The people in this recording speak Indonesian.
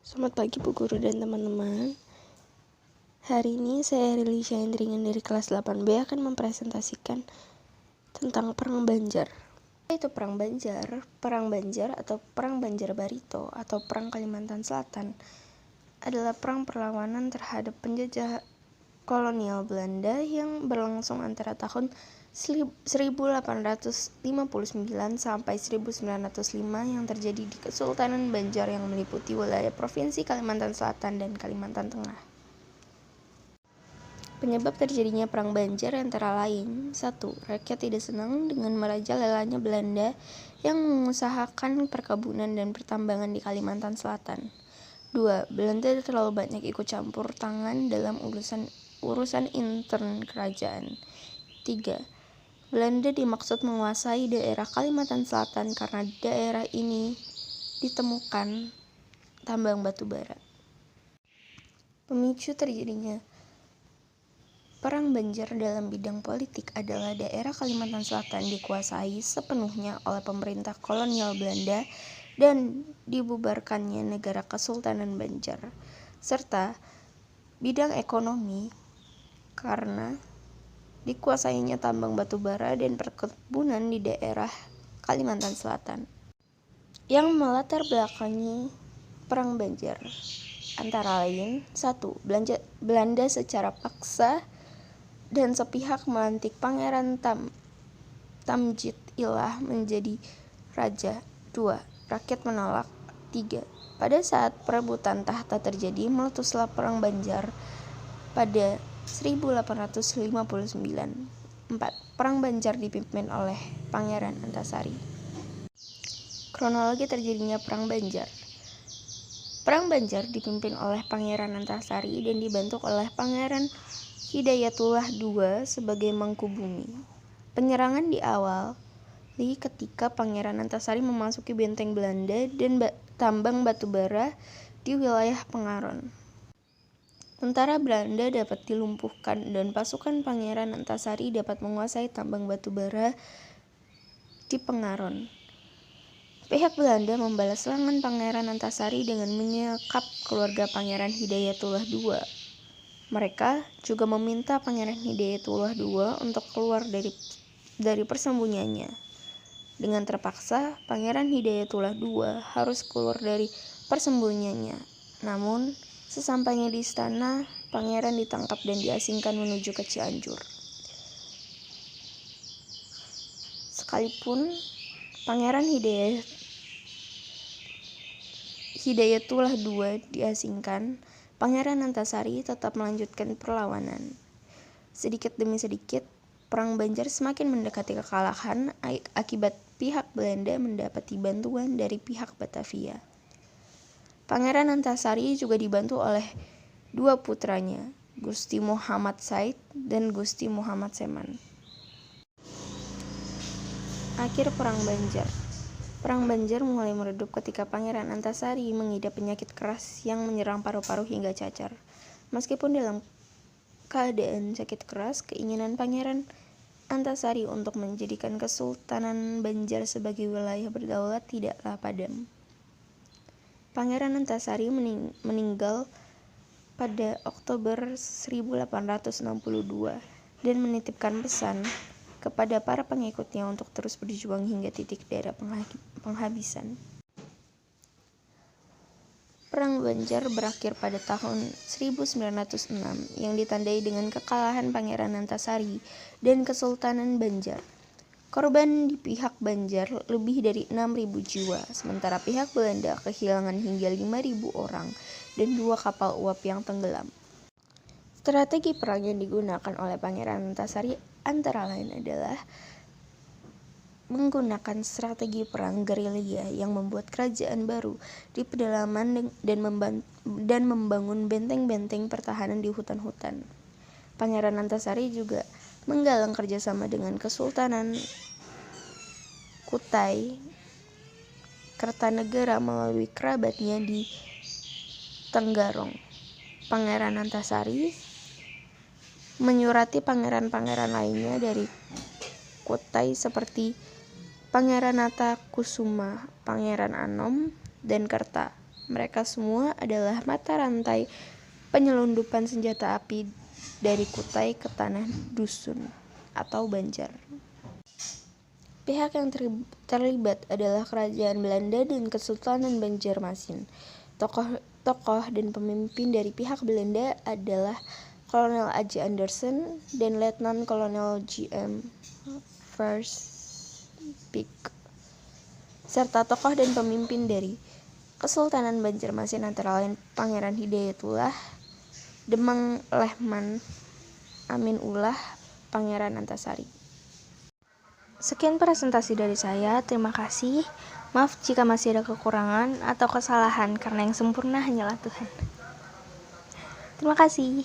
Selamat pagi Bu Guru dan teman-teman. Hari ini saya Rilisha Hendringan dari kelas 8B akan mempresentasikan tentang Perang Banjar. Itu Perang Banjar atau Perang Banjar Barito atau Perang Kalimantan Selatan adalah perang perlawanan terhadap penjajah kolonial Belanda yang berlangsung antara tahun 1859 sampai 1905 yang terjadi di Kesultanan Banjar yang meliputi wilayah Provinsi Kalimantan Selatan dan Kalimantan Tengah. Penyebab terjadinya Perang Banjar antara lain: 1. Rakyat tidak senang dengan merajalelanya Belanda yang mengusahakan perkebunan dan pertambangan di Kalimantan Selatan. 2. Belanda terlalu banyak ikut campur tangan dalam urusan intern kerajaan. 3. Belanda dimaksud menguasai daerah Kalimantan Selatan karena daerah ini ditemukan tambang batu bara. Pemicu terjadinya Perang Banjar dalam bidang politik adalah daerah Kalimantan Selatan dikuasai sepenuhnya oleh pemerintah kolonial Belanda dan dibubarkannya negara Kesultanan Banjar, serta bidang ekonomi karena dikuasainya tambang batu bara dan perkebunan di daerah Kalimantan Selatan. Yang melatar belakangi Perang Banjar antara lain: 1. Belanda secara paksa dan sepihak melantik Pangeran Tamjid Ilah menjadi raja. 2. Rakyat menolak. 3. Pada saat perebutan tahta terjadi, meletuslah Perang Banjar pada 1859. 4. Perang Banjar dipimpin oleh Pangeran Antasari. Kronologi terjadinya Perang Banjar. Perang Banjar dipimpin oleh Pangeran Antasari dan dibantu oleh Pangeran Hidayatullah II sebagai Mangkubumi. Penyerangan diawali ketika Pangeran Antasari memasuki benteng Belanda dan tambang batu bara di wilayah Pengaron. Tentara Belanda dapat dilumpuhkan dan pasukan Pangeran Antasari dapat menguasai tambang batu bara di Pengaron. Pihak Belanda membalas serangan Pangeran Antasari dengan menyekap keluarga Pangeran Hidayatullah II. Mereka juga meminta Pangeran Hidayatullah II untuk keluar dari persembunyiannya. Dengan terpaksa, Pangeran Hidayatullah II harus keluar dari persembunyiannya. Namun, sesampainya di istana, Pangeran ditangkap dan diasingkan menuju ke Cianjur. Sekalipun Pangeran Hidayatullah II diasingkan, Pangeran Antasari tetap melanjutkan perlawanan. Sedikit demi sedikit, Perang Banjar semakin mendekati kekalahan akibat pihak Belanda mendapati bantuan dari pihak Batavia. Pangeran Antasari juga dibantu oleh dua putranya, Gusti Muhammad Said dan Gusti Muhammad Seman. Akhir Perang Banjar. Perang Banjar mulai meredup ketika Pangeran Antasari mengidap penyakit keras yang menyerang paru-paru hingga cacar. Meskipun dalam keadaan sakit keras, keinginan Pangeran Antasari untuk menjadikan Kesultanan Banjar sebagai wilayah berdaulat tidaklah padam. Pangeran Antasari meninggal pada Oktober 1862 dan menitipkan pesan kepada para pengikutnya untuk terus berjuang hingga titik darah penghabisan. Perang Banjar berakhir pada tahun 1906 yang ditandai dengan kekalahan Pangeran Antasari dan Kesultanan Banjar. Korban di pihak Banjar lebih dari 6.000 jiwa, sementara pihak Belanda kehilangan hingga 5.000 orang dan 2 kapal uap yang tenggelam. Strategi perang yang digunakan oleh Pangeran Antasari antara lain adalah menggunakan strategi perang gerilya yang membuat kerajaan baru di pedalaman dan membangun benteng-benteng pertahanan di hutan-hutan. Pangeran Antasari juga menggalang kerjasama dengan Kesultanan Kutai Kertanegara melalui kerabatnya di Tenggarong. Pangeran Antasari menyurati pangeran-pangeran lainnya dari Kutai seperti Pangeran Nata Kusuma, Pangeran Anom, dan Kerta Mereka semua adalah mata rantai penyelundupan senjata api dari Kutai ke tanah dusun atau Banjar. Pihak yang terlibat adalah Kerajaan Belanda dan Kesultanan Banjarmasin. Tokoh dan pemimpin dari pihak Belanda adalah Kolonel A.J. Anderson dan Letnan Kolonel G.M. Verspijk, serta tokoh dan pemimpin dari Kesultanan Banjarmasin antara lain Pangeran Hidayatullah, Demang Lehman, Amin Ullah, Pangeran Antasari. Sekian presentasi dari saya, terima kasih. Maaf jika masih ada kekurangan atau kesalahan, karena yang sempurna hanyalah Tuhan. Terima kasih.